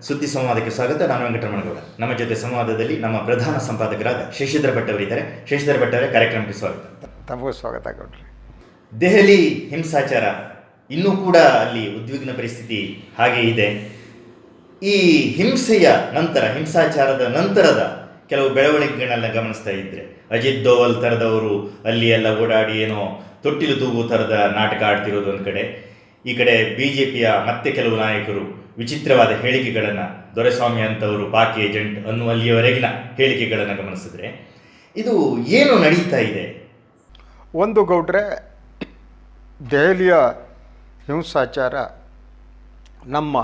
ಸುದ್ದಿ ಸಂವಾದಕ್ಕೆ ಸ್ವಾಗತ. ನಾನು ವೆಂಕಟರಮಣಗೌಡ. ನಮ್ಮ ಜೊತೆ ಸಂವಾದದಲ್ಲಿ ನಮ್ಮ ಪ್ರಧಾನ ಸಂಪಾದಕರಾದ ಶಶಿಧರ್ ಭಟ್ ಅವರಿದ್ದಾರೆ. ಶಶಿಧರ್ ಭಟ್ ಅವರೇ, ಕಾರ್ಯಕ್ರಮಕ್ಕೆ ಸ್ವಾಗತ. ತಮಗೂ ಸ್ವಾಗತ ಗೌಡ್ರಿ. ದೆಹಲಿ ಹಿಂಸಾಚಾರ ಇನ್ನೂ ಕೂಡ ಅಲ್ಲಿ ಉದ್ವಿಗ್ನ ಪರಿಸ್ಥಿತಿ ಹಾಗೆ ಇದೆ. ಈ ಹಿಂಸೆಯ ನಂತರ, ಹಿಂಸಾಚಾರದ ನಂತರದ ಕೆಲವು ಬೆಳವಣಿಗೆಗಳನ್ನ ಗಮನಿಸ್ತಾ ಇದ್ದರೆ, ಅಜಿತ್ ದೋವಲ್ ಥರದವರು ಅಲ್ಲಿ ಎಲ್ಲ ಓಡಾಡಿ ಏನೋ ತೊಟ್ಟಿಲು ತೂಗು ಥರದ ನಾಟಕ ಆಡ್ತಿರೋದು ಒಂದು ಕಡೆ, ಈ ಕಡೆ BJPಯ ಮತ್ತೆ ಕೆಲವು ನಾಯಕರು ವಿಚಿತ್ರವಾದ ಹೇಳಿಕೆಗಳನ್ನು, ದೊರೆಸ್ವಾಮಿ ಅಂತವರು ಪಾಕ್ ಏಜೆಂಟ್ ಅನ್ನುವಲ್ಲಿಯವರೆಗಿನ ಹೇಳಿಕೆಗಳನ್ನು ಗಮನಿಸಿದ್ರೆ ಇದು ಏನು ನಡೀತಾ ಇದೆ? ಒಂದು ಗೌಡ್ರೆ, ದೆಹಲಿಯ ಹಿಂಸಾಚಾರ ನಮ್ಮ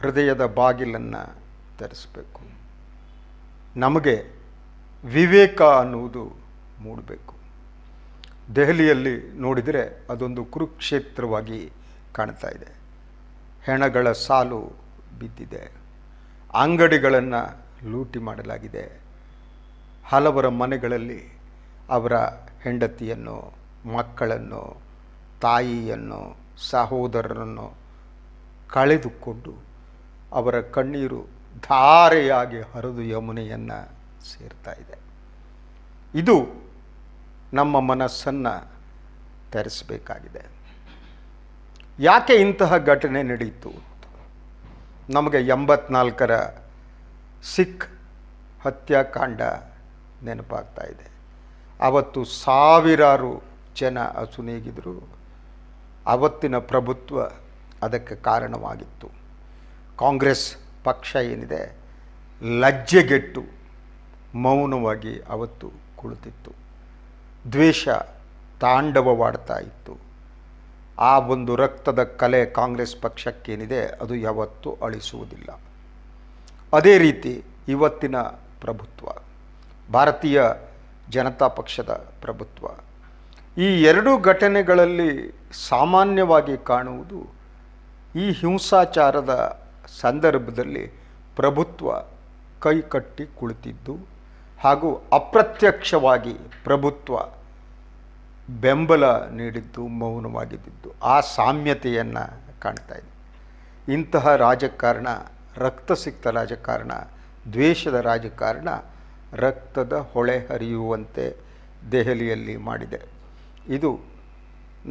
ಹೃದಯದ ಬಾಗಿಲನ್ನು ತೆರೆಸಬೇಕು. ನಮಗೆ ವಿವೇಕ ಅನ್ನುವುದು ಮೂಡಬೇಕು. ದೆಹಲಿಯಲ್ಲಿ ನೋಡಿದರೆ ಅದೊಂದು ಕುರುಕ್ಷೇತ್ರವಾಗಿ ಕಾಣ್ತಾ ಇದೆ. ಹೆಣಗಳ ಸಾಲು ಬಿದ್ದಿದೆ, ಅಂಗಡಿಗಳನ್ನು ಲೂಟಿ ಮಾಡಲಾಗಿದೆ, ಹಲವರ ಮನೆಗಳಲ್ಲಿ ಅವರ ಹೆಂಡತಿಯನ್ನು, ಮಕ್ಕಳನ್ನು, ತಾಯಿಯನ್ನು, ಸಹೋದರರನ್ನು ಕಳೆದುಕೊಂಡು ಅವರ ಕಣ್ಣೀರು ಧಾರೆಯಾಗಿ ಹರಿದು ಯಮುನೆಯನ್ನು ಸೇರ್ತಾ ಇದೆ. ಇದು ನಮ್ಮ ಮನಸ್ಸನ್ನು ತೆರೆಸಬೇಕಾಗಿದೆ. ಯಾಕೆ ಇಂತಹ ಘಟನೆ ನಡೆಯಿತು? ನಮಗೆ 84ರ ಸಿಖ್ ಹತ್ಯಾಕಾಂಡ ನೆನಪಾಗ್ತಾ ಇದೆ. ಆವತ್ತು ಸಾವಿರಾರು ಜನ ಅಸುನೀಗಿದ್ರು. ಆವತ್ತಿನ ಪ್ರಭುತ್ವ ಅದಕ್ಕೆ ಕಾರಣವಾಗಿತ್ತು. ಕಾಂಗ್ರೆಸ್ ಪಕ್ಷ ಏನಿದೆ, ಲಜ್ಜೆಗೆಟ್ಟು ಮೌನವಾಗಿ ಅವತ್ತು ಕುಳಿತಿತ್ತು. ದ್ವೇಷ ತಾಂಡವವಾಡ್ತಾ ಇತ್ತು. ಆ ಒಂದು ರಕ್ತದ ಕಲೆ ಕಾಂಗ್ರೆಸ್ ಪಕ್ಷಕ್ಕೇನಿದೆ ಅದು ಯಾವತ್ತೂ ಅಳಿಸುವುದಿಲ್ಲ. ಅದೇ ರೀತಿ ಇವತ್ತಿನ ಪ್ರಭುತ್ವ, ಭಾರತೀಯ ಜನತಾ ಪಕ್ಷದ ಪ್ರಭುತ್ವ, ಈ ಎರಡೂ ಘಟನೆಗಳಲ್ಲಿ ಸಾಮಾನ್ಯವಾಗಿ ಕಾಣುವುದು, ಈ ಹಿಂಸಾಚಾರದ ಸಂದರ್ಭದಲ್ಲಿ ಪ್ರಭುತ್ವ ಕೈಕಟ್ಟಿ ಕುಳಿತಿದ್ದು ಹಾಗೂ ಅಪ್ರತ್ಯಕ್ಷವಾಗಿ ಪ್ರಭುತ್ವ ಬೆಂಬಲ ನೀಡಿದ್ದು, ಮೌನವಾಗಿದ್ದು, ಆ ಸಾಮ್ಯತೆಯನ್ನು ಕಾಣ್ತಾ ಇದೆ. ಇಂತಹ ರಾಜಕಾರಣ, ರಕ್ತಸಿಕ್ತ ರಾಜಕಾರಣ, ದ್ವೇಷದ ರಾಜಕಾರಣ ರಕ್ತದ ಹೊಳೆ ಹರಿಯುವಂತೆ ದೆಹಲಿಯಲ್ಲಿ ಮಾಡಿದೆ. ಇದು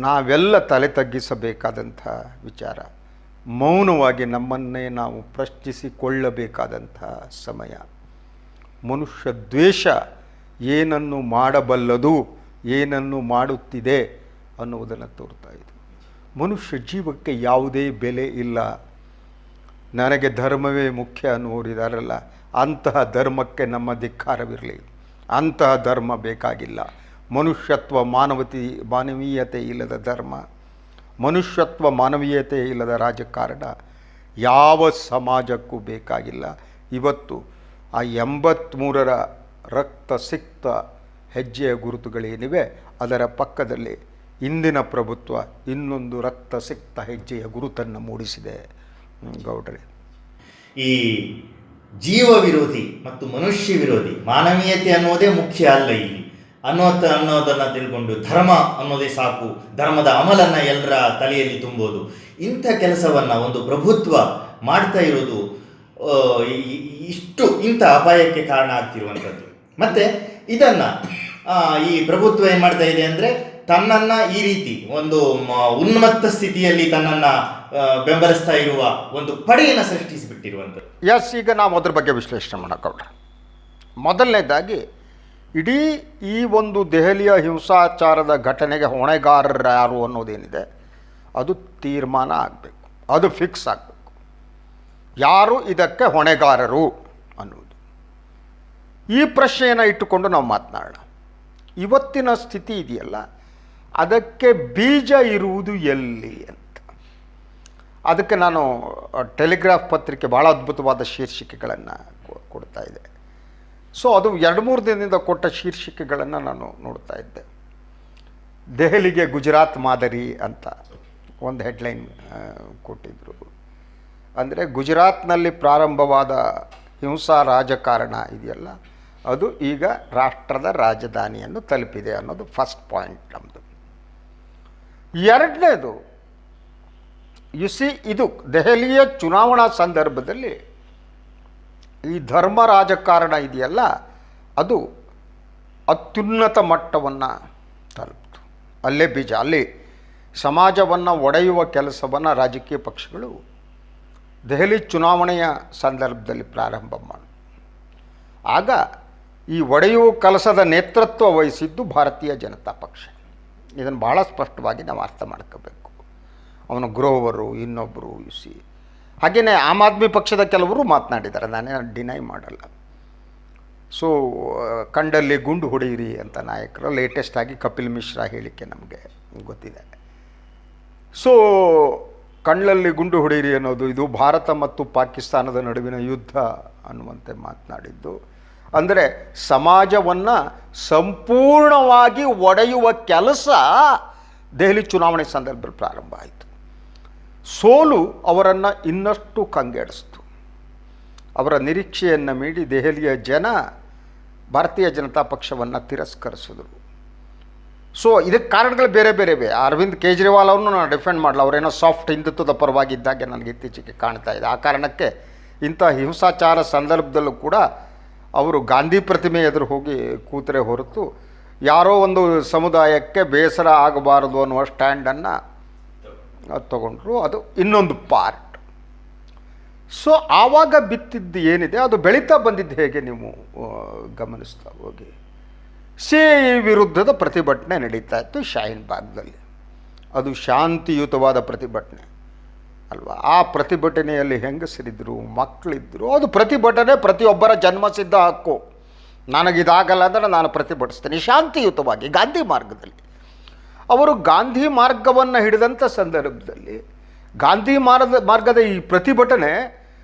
ನಾವೆಲ್ಲ ತಲೆ ತಗ್ಗಿಸಬೇಕಾದಂಥ ವಿಚಾರ. ಮೌನವಾಗಿ ನಮ್ಮನ್ನೇ ನಾವು ಪ್ರಶ್ನಿಸಿಕೊಳ್ಳಬೇಕಾದಂಥ ಸಮಯ. ಮನುಷ್ಯ ದ್ವೇಷ ಏನನ್ನು ಮಾಡಬಲ್ಲದು, ಏನನ್ನು ಮಾಡುತ್ತಿದೆ ಅನ್ನುವುದನ್ನು ತೋರ್ತಾ ಇದೆ. ಮನುಷ್ಯ ಜೀವಕ್ಕೆ ಯಾವುದೇ ಬೆಲೆ ಇಲ್ಲ. ನನಗೆ ಧರ್ಮವೇ ಮುಖ್ಯ ಅನ್ನುವರಿದಾರಲ್ಲ, ಅಂತಹ ಧರ್ಮಕ್ಕೆ ನಮ್ಮ ಧಿಕ್ಕಾರವಿರಲಿ. ಅಂತಹ ಧರ್ಮ ಬೇಕಾಗಿಲ್ಲ. ಮನುಷ್ಯತ್ವ, ಮಾನವೀಯತೆ ಇಲ್ಲದ ಧರ್ಮ, ಮನುಷ್ಯತ್ವ, ಮಾನವೀಯತೆ ಇಲ್ಲದ ರಾಜಕಾರಣ ಯಾವ ಸಮಾಜಕ್ಕೂ ಬೇಕಾಗಿಲ್ಲ. ಇವತ್ತು ಆ 83ರ ರಕ್ತಸಿಕ್ತ ಹೆಜ್ಜೆಯ ಗುರುತುಗಳೇನಿವೆ, ಅದರ ಪಕ್ಕದಲ್ಲಿ ಇಂದಿನ ಪ್ರಭುತ್ವ ಇನ್ನೊಂದು ರಕ್ತಸಿಕ್ತ ಹೆಜ್ಜೆಯ ಗುರುತನ್ನು ಮೂಡಿಸಿದೆ ಗೌಡ್ರೆ. ಈ ಜೀವ ವಿರೋಧಿ ಮತ್ತು ಮನುಷ್ಯ ವಿರೋಧಿ, ಮಾನವೀಯತೆ ಅನ್ನೋದೇ ಮುಖ್ಯ ಅಲ್ಲ ಇಲ್ಲಿ ಅನ್ನೋದನ್ನು ತಿಳ್ಕೊಂಡು ಧರ್ಮ ಅನ್ನೋದೇ ಸಾಕು, ಧರ್ಮದ ಅಮಲನ್ನು ಎಲ್ಲರ ತಲೆಯಲ್ಲಿ ತುಂಬೋದು, ಇಂಥ ಕೆಲಸವನ್ನು ಒಂದು ಪ್ರಭುತ್ವ ಮಾಡ್ತಾ ಇರೋದು ಇಂಥ ಅಪಾಯಕ್ಕೆ ಕಾರಣ ಆಗ್ತಿರುವಂಥದ್ದು. ಮತ್ತು ಇದನ್ನು ಈ ಪ್ರಭುತ್ವ ಏನು ಮಾಡ್ತಾ ಇದೆ ಅಂದರೆ, ತನ್ನನ್ನು ಈ ರೀತಿ ಒಂದು ಉನ್ಮತ್ತ ಸ್ಥಿತಿಯಲ್ಲಿ ತನ್ನನ್ನು ಬೆಂಬಲಿಸ್ತಾ ಇರುವ ಒಂದು ಪಡೆಯನ್ನು ಸೃಷ್ಟಿಸಿಬಿಟ್ಟಿರುವಂಥದ್ದು. ಈಗ ನಾವು ಅದ್ರ ಬಗ್ಗೆ ವಿಶ್ಲೇಷಣೆ ಮಾಡೋಕ್ಕೋಗ್ರೆ, ಮೊದಲನೇದಾಗಿ ಇಡೀ ಈ ಒಂದು ದೆಹಲಿಯ ಹಿಂಸಾಚಾರದ ಘಟನೆಗೆ ಹೊಣೆಗಾರರು ಯಾರು ಅನ್ನೋದೇನಿದೆ ಅದು ತೀರ್ಮಾನ ಆಗಬೇಕು, ಅದು ಫಿಕ್ಸ್ ಆಗಬೇಕು. ಯಾರು ಇದಕ್ಕೆ ಹೊಣೆಗಾರರು ಅನ್ನೋದು, ಈ ಪ್ರಶ್ನೆಯನ್ನು ಇಟ್ಟುಕೊಂಡು ನಾವು ಮಾತನಾಡೋಣ. ಇವತ್ತಿನ ಸ್ಥಿತಿ ಇದೆಯಲ್ಲ, ಅದಕ್ಕೆ ಬೀಜ ಇರುವುದು ಎಲ್ಲಿ ಅಂತ. ಅದಕ್ಕೆ ನಾನು ಟೆಲಿಗ್ರಾಫ್ ಪತ್ರಿಕೆ ಭಾಳ ಅದ್ಭುತವಾದ ಶೀರ್ಷಿಕೆಗಳನ್ನು ಕೊಡ್ತಾ ಇದೆ. ಸೊ ಅದು 2-3 ದಿನದಿಂದ ಕೊಟ್ಟ ಶೀರ್ಷಿಕೆಗಳನ್ನು ನಾನು ನೋಡ್ತಾ ಇದ್ದೆ. ದೆಹಲಿಗೆ ಗುಜರಾತ್ ಮಾದರಿ ಅಂತ ಒಂದು ಹೆಡ್ಲೈನ್ ಕೊಟ್ಟಿದ್ದರು. ಅಂದರೆ ಗುಜರಾತ್ನಲ್ಲಿ ಪ್ರಾರಂಭವಾದ ಹಿಂಸಾ ರಾಜಕಾರಣ ಇದೆಯಲ್ಲ, ಅದು ಈಗ ರಾಷ್ಟ್ರದ ರಾಜಧಾನಿಯನ್ನು ತಲುಪಿದೆ ಅನ್ನೋದು ಫಸ್ಟ್ ಪಾಯಿಂಟ್ ನಮ್ಮದು. ಎರಡನೇದು, ಇದು ದೆಹಲಿಯ ಚುನಾವಣಾ ಸಂದರ್ಭದಲ್ಲಿ ಈ ಧರ್ಮ ರಾಜಕಾರಣ ಇದೆಯಲ್ಲ, ಅದು ಅತ್ಯುನ್ನತ ಮಟ್ಟವನ್ನು ತಲುಪಿತು. ಅಲ್ಲೇ ಬೀಜ, ಅಲ್ಲಿ ಸಮಾಜವನ್ನು ಒಡೆಯುವ ಕೆಲಸವನ್ನು ರಾಜಕೀಯ ಪಕ್ಷಗಳು ದೆಹಲಿ ಚುನಾವಣೆಯ ಸಂದರ್ಭದಲ್ಲಿ ಪ್ರಾರಂಭ ಮಾಡಿ, ಆಗ ಈ ಒಡೆಯುವ ಕೆಲಸದ ನೇತೃತ್ವ ವಹಿಸಿದ್ದು ಭಾರತೀಯ ಜನತಾ ಪಕ್ಷ. ಇದನ್ನು ಭಾಳ ಸ್ಪಷ್ಟವಾಗಿ ನಾವು ಅರ್ಥ ಮಾಡ್ಕೋಬೇಕು. ಅವನು ಗ್ರೋವರು, ಇನ್ನೊಬ್ಬರು ಸಿ, ಹಾಗೆಯೇ ಆಮ್ ಆದ್ಮಿ ಪಕ್ಷದ ಕೆಲವರು ಮಾತನಾಡಿದ್ದಾರೆ, ನಾನೇ ಡಿನೈ ಮಾಡಲ್ಲ. ಸೊ ಕಂಡಲ್ಲಿ ಗುಂಡು ಹೊಡೆಯಿರಿ ಅಂತ ನಾಯಕರು ಲೇಟೆಸ್ಟಾಗಿ ಕಪಿಲ್ ಮಿಶ್ರಾ ಹೇಳಿಕೆ ನಮಗೆ ಗೊತ್ತಿದೆ. ಸೊ ಕಣ್ಣಲ್ಲಿ ಗುಂಡು ಹೊಡೆಯಿರಿ ಅನ್ನೋದು ಇದು ಭಾರತ ಮತ್ತು ಪಾಕಿಸ್ತಾನದ ನಡುವಿನ ಯುದ್ಧ ಅನ್ನುವಂತೆ ಮಾತನಾಡಿದ್ದು. ಅಂದರೆ ಸಮಾಜವನ್ನು ಸಂಪೂರ್ಣವಾಗಿ ಒಡೆಯುವ ಕೆಲಸ ದೆಹಲಿ ಚುನಾವಣೆ ಸಂದರ್ಭದಲ್ಲಿ ಪ್ರಾರಂಭ ಆಯಿತು. ಸೋಲು ಅವರನ್ನು ಇನ್ನಷ್ಟು ಕಂಗೆಡಿಸ್ತು. ಅವರ ನಿರೀಕ್ಷೆಯನ್ನು ಮೀರಿ ದೆಹಲಿಯ ಜನ ಭಾರತೀಯ ಜನತಾ ಪಕ್ಷವನ್ನು ತಿರಸ್ಕರಿಸಿದರು. ಸೊ ಇದಕ್ಕೆ ಕಾರಣಗಳು ಬೇರೆ ಬೇರೆ ಇವೆ. ಅರವಿಂದ್ ಕೇಜ್ರಿವಾಲ್ ಅವ್ರನ್ನೂ ನಾನು ಡಿಫೆಂಡ್ ಮಾಡಲ್ಲ, ಅವರೇನೋ ಸಾಫ್ಟ್ ಹಿಂದುತ್ವದ ಪರವಾಗಿದ್ದಾಗೆ ನನಗೆ ಇತ್ತೀಚೆಗೆ ಕಾಣ್ತಾ ಇದೆ. ಆ ಕಾರಣಕ್ಕೆ ಇಂಥ ಹಿಂಸಾಚಾರ ಸಂದರ್ಭದಲ್ಲೂ ಕೂಡ ಅವರು ಗಾಂಧಿ ಪ್ರತಿಮೆ ಎದುರು ಹೋಗಿ ಕೂತರೆ ಹೊರತು ಯಾರೋ ಒಂದು ಸಮುದಾಯಕ್ಕೆ ಬೇಸರ ಆಗಬಾರದು ಅನ್ನುವ ಸ್ಟ್ಯಾಂಡನ್ನು ತಗೊಂಡ್ರು. ಅದು ಇನ್ನೊಂದು ಪಾರ್ಟ್. ಸೊ ಆವಾಗ ಬಿತ್ತಿದ್ದು ಏನಿದೆ ಅದು ಬೆಳೀತಾ ಬಂದಿದ್ದು ಹೇಗೆ ನೀವು ಗಮನಿಸ್ತಾ ಹೋಗಿ. ಸಿಎಎ ವಿರುದ್ಧದ ಪ್ರತಿಭಟನೆ ನಡೀತಾ ಇತ್ತು ಶಾಹೀನ್ ಬಾಗ್ದಲ್ಲಿ. ಅದು ಶಾಂತಿಯುತವಾದ ಪ್ರತಿಭಟನೆ ಅಲ್ವಾ. ಆ ಪ್ರತಿಭಟನೆಯಲ್ಲಿ ಹೆಂಗಸರಿದ್ದರು, ಮಕ್ಕಳಿದ್ದರು. ಅದು ಪ್ರತಿಭಟನೆ ಪ್ರತಿಯೊಬ್ಬರ ಜನ್ಮಸಿದ್ಧ ಹಕ್ಕು. ನನಗಿದಾಗಲ್ಲ ಅಂದರೆ ನಾನು ಪ್ರತಿಭಟಿಸ್ತೇನೆ ಶಾಂತಿಯುತವಾಗಿ ಗಾಂಧಿ ಮಾರ್ಗದಲ್ಲಿ. ಅವರು ಗಾಂಧಿ ಮಾರ್ಗವನ್ನು ಹಿಡಿದಂಥ ಸಂದರ್ಭದಲ್ಲಿ ಗಾಂಧಿ ಮಾರ್ಗದ ಈ ಪ್ರತಿಭಟನೆ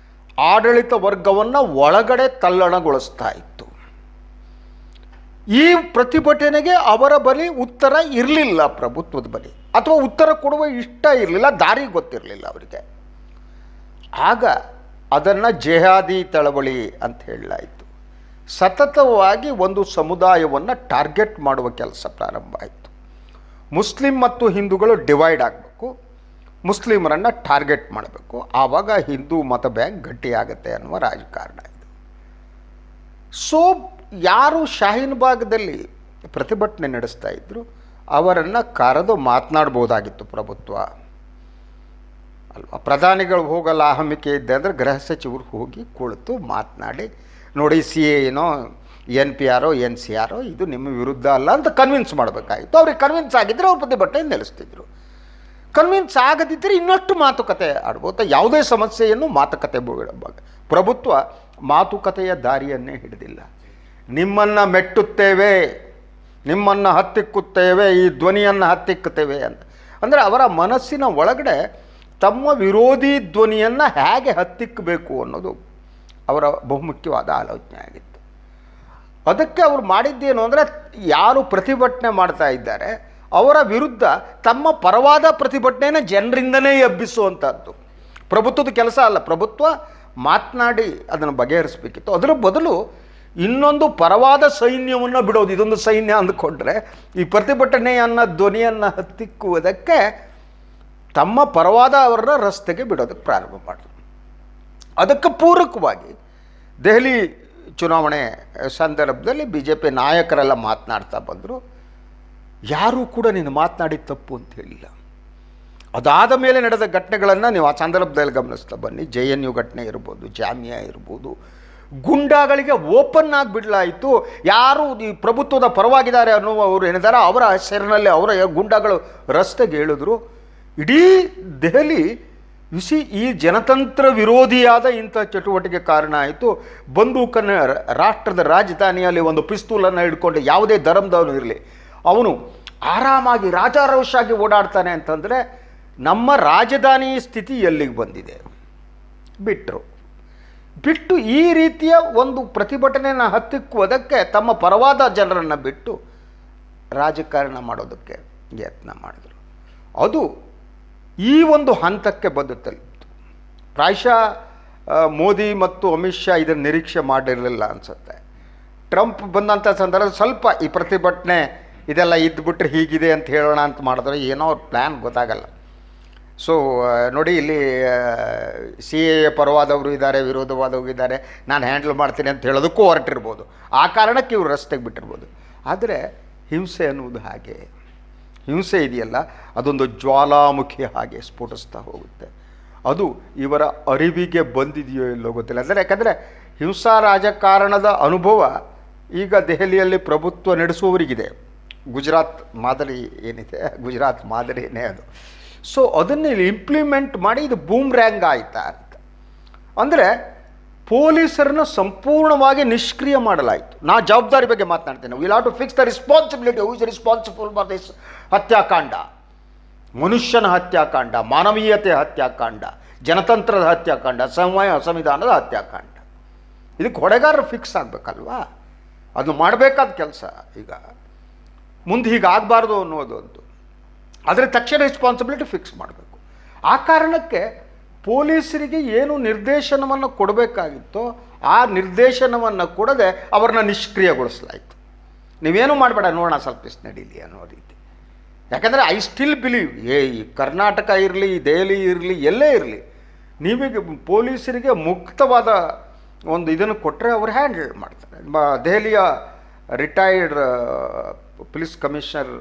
ಆಡಳಿತ ವರ್ಗವನ್ನು ಒಳಗಡೆ ತಲ್ಲಣಗೊಳಿಸ್ತಾ ಇತ್ತು. ಈ ಪ್ರತಿಭಟನೆಗೆ ಅವರ ಬಳಿ ಉತ್ತರ ಇರಲಿಲ್ಲ, ಪ್ರಭುತ್ವದ ಬಳಿ, ಅಥವಾ ಉತ್ತರ ಕೊಡುವ ಇಷ್ಟ ಇರಲಿಲ್ಲ, ದಾರಿ ಗೊತ್ತಿರಲಿಲ್ಲ ಅವರಿಗೆ. ಆಗ ಅದನ್ನು ಜೆಹಾದಿ ಚಳವಳಿ ಅಂತ ಹೇಳಲಾಯಿತು. ಸತತವಾಗಿ ಒಂದು ಸಮುದಾಯವನ್ನು ಟಾರ್ಗೆಟ್ ಮಾಡುವ ಕೆಲಸ ಪ್ರಾರಂಭ ಆಯಿತು. ಮುಸ್ಲಿಂ ಮತ್ತು ಹಿಂದೂಗಳು ಡಿವೈಡ್ ಆಗಬೇಕು, ಮುಸ್ಲಿಮರನ್ನು ಟಾರ್ಗೆಟ್ ಮಾಡಬೇಕು, ಆವಾಗ ಹಿಂದೂ ಮತ ಬ್ಯಾಂಕ್ ಗಟ್ಟಿಯಾಗುತ್ತೆ ಅನ್ನುವ ರಾಜಕಾರಣ ಇದು. ಸೊ ಯಾರು ಶಾಹೀನ್ ಬಾಗ್ದಲ್ಲಿ ಪ್ರತಿಭಟನೆ ನಡೆಸ್ತಾ ಇದ್ದರು ಅವರನ್ನು ಕರೆದು ಮಾತನಾಡ್ಬೋದಾಗಿತ್ತು ಪ್ರಭುತ್ವ ಅಲ್ವಾ. ಪ್ರಧಾನಿಗಳು ಹೋಗಲ್ಲ ಅಹಮಿಕೆ ಇದ್ದೆ ಅಂದರೆ ಗೃಹ ಸಚಿವರು ಹೋಗಿ ಕುಳಿತು ಮಾತನಾಡಿ, ನೋಡಿ CA ಏನೋ NPR NCR ಇದು ನಿಮ್ಮ ವಿರುದ್ಧ ಅಲ್ಲ ಅಂತ ಕನ್ವಿನ್ಸ್ ಮಾಡಬೇಕಾಗಿತ್ತು. ಅವ್ರಿಗೆ ಕನ್ವಿನ್ಸ್ ಆಗಿದ್ದರೆ ಅವ್ರ ಪ್ರತಿಭಟನೆ ನಿಲ್ಲಿಸ್ತಿದ್ರು. ಕನ್ವಿನ್ಸ್ ಆಗದಿದ್ದರೆ ಇನ್ನಷ್ಟು ಮಾತುಕತೆ ಆಡ್ಬೋದು. ಯಾವುದೇ ಸಮಸ್ಯೆಯನ್ನು ಮಾತುಕತೆ ಪ್ರಭುತ್ವ ಮಾತುಕತೆಯ ದಾರಿಯನ್ನೇ ಹಿಡಿದಿಲ್ಲ. ನಿಮ್ಮನ್ನು ಮೆಟ್ಟುತ್ತೇವೆ, ನಿಮ್ಮನ್ನು ಹತ್ತಿಕ್ಕುತ್ತೇವೆ, ಈ ಧ್ವನಿಯನ್ನು ಹತ್ತಿಕ್ಕುತ್ತೇವೆ ಅಂತ. ಅಂದರೆ ಅವರ ಮನಸ್ಸಿನ ಒಳಗಡೆ ತಮ್ಮ ವಿರೋಧಿ ಧ್ವನಿಯನ್ನು ಹೇಗೆ ಹತ್ತಿಕ್ಕಬೇಕು ಅನ್ನೋದು ಅವರ ಬಹುಮುಖ್ಯವಾದ ಆಲೋಚನೆ ಆಗಿತ್ತು. ಅದಕ್ಕೆ ಅವರು ಮಾಡಿದ್ದೇನು ಅಂದರೆ ಯಾರು ಪ್ರತಿಭಟನೆ ಮಾಡ್ತಾ ಇದ್ದಾರೆ ಅವರ ವಿರುದ್ಧ ತಮ್ಮ ಪರವಾದ ಪ್ರತಿಭಟನೆಯನ್ನು ಜನರಿಂದನೇ ಎಬ್ಬಿಸುವಂಥದ್ದು ಪ್ರಭುತ್ವದ ಕೆಲಸ ಅಲ್ಲ. ಪ್ರಭುತ್ವ ಮಾತನಾಡಿ ಅದನ್ನು ಬಗೆಹರಿಸಬೇಕಿತ್ತು. ಅದರ ಬದಲು ಇನ್ನೊಂದು ಪರವಾದ ಸೈನ್ಯವನ್ನು ಬಿಡೋದು. ಇದೊಂದು ಸೈನ್ಯ ಅಂದುಕೊಂಡ್ರೆ ಈ ಪ್ರತಿಭಟನೆಯನ್ನು ಧ್ವನಿಯನ್ನು ಹತ್ತಿಕ್ಕುವುದಕ್ಕೆ ತಮ್ಮ ಪರವಾದ ಅವರ ರಸ್ತೆಗೆ ಬಿಡೋದಕ್ಕೆ ಪ್ರಾರಂಭ ಮಾಡಿದ್ರು. ಅದಕ್ಕೆ ಪೂರಕವಾಗಿ ದೆಹಲಿ ಚುನಾವಣೆ ಸಂದರ್ಭದಲ್ಲಿ BJP ನಾಯಕರೆಲ್ಲ ಮಾತನಾಡ್ತಾ ಬಂದರು. ಯಾರೂ ಕೂಡ ನೀನು ಮಾತನಾಡಿ ತಪ್ಪು ಅಂತ ಹೇಳಿಲ್ಲ. ಅದಾದ ಮೇಲೆ ನಡೆದ ಘಟನೆಗಳನ್ನು ನೀವು ಆ ಸಂದರ್ಭದಲ್ಲಿ ಗಮನಿಸ್ತಾ ಬನ್ನಿ. JNU ಘಟನೆ ಇರ್ಬೋದು, ಜಾಮಿಯಾ ಇರ್ಬೋದು, ಗುಂಡಾಗಳಿಗೆ ಓಪನ್ ಆಗಿ ಬಿಡಲಾಯಿತು. ಯಾರು ಈ ಪ್ರಭುತ್ವದ ಪರವಾಗಿದ್ದಾರೆ ಅನ್ನುವರು ಏನಿದ್ದಾರೆ ಅವರ ಹೆಸರಿನಲ್ಲಿ ಅವರ ಗುಂಡಾಗಳು ರಸ್ತೆಗೆ ಇಳಿದ್ರು. ಇಡೀ ದೆಹಲಿ ಈ ಜನತಂತ್ರ ವಿರೋಧಿಯಾದ ಇಂಥ ಚಟುವಟಿಕೆ ಕಾರಣ ಆಯಿತು. ಬಂದೂಕನ್ನು ರಾಷ್ಟ್ರದ ರಾಜಧಾನಿಯಲ್ಲಿ ಒಂದು ಪಿಸ್ತೂಲನ್ನು ಹಿಡ್ಕೊಂಡು ಯಾವುದೇ ಧರ್ಮದವನು ಇರಲಿ ಅವನು ಆರಾಮಾಗಿ ರಾಜಾರೋಷಾಗಿ ಓಡಾಡ್ತಾನೆ ಅಂತಂದರೆ ನಮ್ಮ ರಾಜಧಾನಿ ಸ್ಥಿತಿ ಎಲ್ಲಿಗೆ ಬಂದಿದೆ. ಬಿಟ್ಟು ಈ ರೀತಿಯ ಒಂದು ಪ್ರತಿಭಟನೆಯನ್ನು ಹತ್ತಿಕ್ಕುವುದಕ್ಕೆ ತಮ್ಮ ಪರವಾದ ಜನರನ್ನು ಬಿಟ್ಟು ರಾಜಕಾರಣ ಮಾಡೋದಕ್ಕೆ ಯತ್ನ ಮಾಡಿದರು. ಅದು ಈ ಒಂದು ಹಂತಕ್ಕೆ ಬಂದು ತಲುಪಿತು. ಪ್ರಾಯಶಃ ಮೋದಿ ಮತ್ತು ಅಮಿತ್ ಶಾ ಇದನ್ನು ನಿರೀಕ್ಷೆ ಮಾಡಿರಲಿಲ್ಲ ಅನಿಸುತ್ತೆ. ಟ್ರಂಪ್ ಬಂದಂಥ ಸಂದರ್ಭ ಸ್ವಲ್ಪ ಈ ಪ್ರತಿಭಟನೆ ಇದೆಲ್ಲ ಇದ್ದುಬಿಟ್ರೆ ಹೀಗಿದೆ ಅಂತ ಹೇಳೋಣ ಅಂತ ಮಾಡಿದ್ರೆ ಏನೋ ಅವ್ರ ಪ್ಲ್ಯಾನ್ ಗೊತ್ತಾಗಲ್ಲ. ಸೊ ನೋಡಿ ಇಲ್ಲಿ ಸಿ ಎ ಪರವಾದವರು ಇದ್ದಾರೆ, ವಿರೋಧವಾದವರು ಇದ್ದಾರೆ, ನಾನು ಹ್ಯಾಂಡಲ್ ಮಾಡ್ತೀನಿ ಅಂತ ಹೇಳೋದಕ್ಕೂ ಹೊರಟಿರ್ಬೋದು. ಆ ಕಾರಣಕ್ಕೆ ಇವರು ರಸ್ತೆಗೆ ಬಿಟ್ಟಿರ್ಬೋದು. ಆದರೆ ಹಿಂಸೆ ಅನ್ನುವುದು ಹಾಗೆ, ಹಿಂಸೆ ಇದೆಯಲ್ಲ ಅದೊಂದು ಜ್ವಾಲಾಮುಖಿ ಹಾಗೆ ಸ್ಫೋಟಿಸ್ತಾ ಹೋಗುತ್ತೆ. ಅದು ಇವರ ಅರಿವಿಗೆ ಬಂದಿದೆಯೋ ಇಲ್ಲೋ ಗೊತ್ತಿಲ್ಲ. ಅಂದರೆ ಯಾಕಂದರೆ ಹಿಂಸಾ ರಾಜಕಾರಣದ ಅನುಭವ ಈಗ ದೆಹಲಿಯಲ್ಲಿ ಪ್ರಭುತ್ವ ನಡೆಸುವವರಿಗಿದೆ. ಗುಜರಾತ್ ಮಾದರಿ ಏನಿದೆ, ಗುಜರಾತ್ ಮಾದರಿಯೇ ಅದು. ಸೊ ಅದನ್ನು ಇಂಪ್ಲಿಮೆಂಟ್ ಮಾಡಿ ಇದು ಬೂಮ್ರ್ಯಾಂಗ್ ಆಯಿತಾ ಅಂತ. ಅಂದರೆ ಪೊಲೀಸರನ್ನು ಸಂಪೂರ್ಣವಾಗಿ ನಿಷ್ಕ್ರಿಯ ಮಾಡಲಾಯಿತು. ನಾ ಜವಾಬ್ದಾರಿ ಬಗ್ಗೆ ಮಾತನಾಡ್ತೇನೆ. Will have to fix the responsibility. Who is responsible for this ಹತ್ಯಾಕಾಂಡ, ಮನುಷ್ಯನ ಹತ್ಯಾಕಾಂಡ, ಮಾನವೀಯತೆ ಹತ್ಯಾಕಾಂಡ, ಜನತಂತ್ರದ ಹತ್ಯಾಕಾಂಡ, ಸಂವಿಧಾನದ ಹತ್ಯಾಕಾಂಡ. ಇದಕ್ಕೆ ಹೊಣೆಗಾರರು ಫಿಕ್ಸ್ ಆಗಬೇಕಲ್ವಾ? ಅದನ್ನು ಮಾಡಬೇಕಾದ ಕೆಲಸ. ಈಗ ಮುಂದೆ ಹೀಗಾಗಬಾರ್ದು ಅನ್ನೋದು ಒಂದು, ಆದರೆ ತಕ್ಷಣ ರೆಸ್ಪಾನ್ಸಿಬಿಲಿಟಿ ಫಿಕ್ಸ್ ಮಾಡಬೇಕು. ಆ ಕಾರಣಕ್ಕೆ ಪೊಲೀಸರಿಗೆ ಏನು ನಿರ್ದೇಶನವನ್ನು ಕೊಡಬೇಕಾಗಿತ್ತೋ ಆ ನಿರ್ದೇಶನವನ್ನು ಕೊಡದೆ ಅವ್ರನ್ನ ನಿಷ್ಕ್ರಿಯಗೊಳಿಸಲಾಯಿತು. ನೀವೇನು ಮಾಡಬೇಡ, ನೋಡೋಣ ಸ್ವಲ್ಪ ದಿವಸ ನಡೀಲಿ ಅನ್ನೋ ರೀತಿ. ಯಾಕಂದರೆ ಐ ಸ್ಟಿಲ್ ಬಿಲೀವ್, ಈ ಕರ್ನಾಟಕ ಇರಲಿ, ದೆಹಲಿ ಇರಲಿ, ಎಲ್ಲೇ ಇರಲಿ, ನೀವೀಗ ಪೊಲೀಸರಿಗೆ ಮುಕ್ತವಾದ ಒಂದು ಇದನ್ನು ಕೊಟ್ಟರೆ ಅವರು ಹ್ಯಾಂಡಲ್ ಮಾಡ್ತಾರೆ. ದೆಹಲಿಯ ರಿಟೈರ್ಡ್ ಪೊಲೀಸ್ ಕಮಿಷನರ್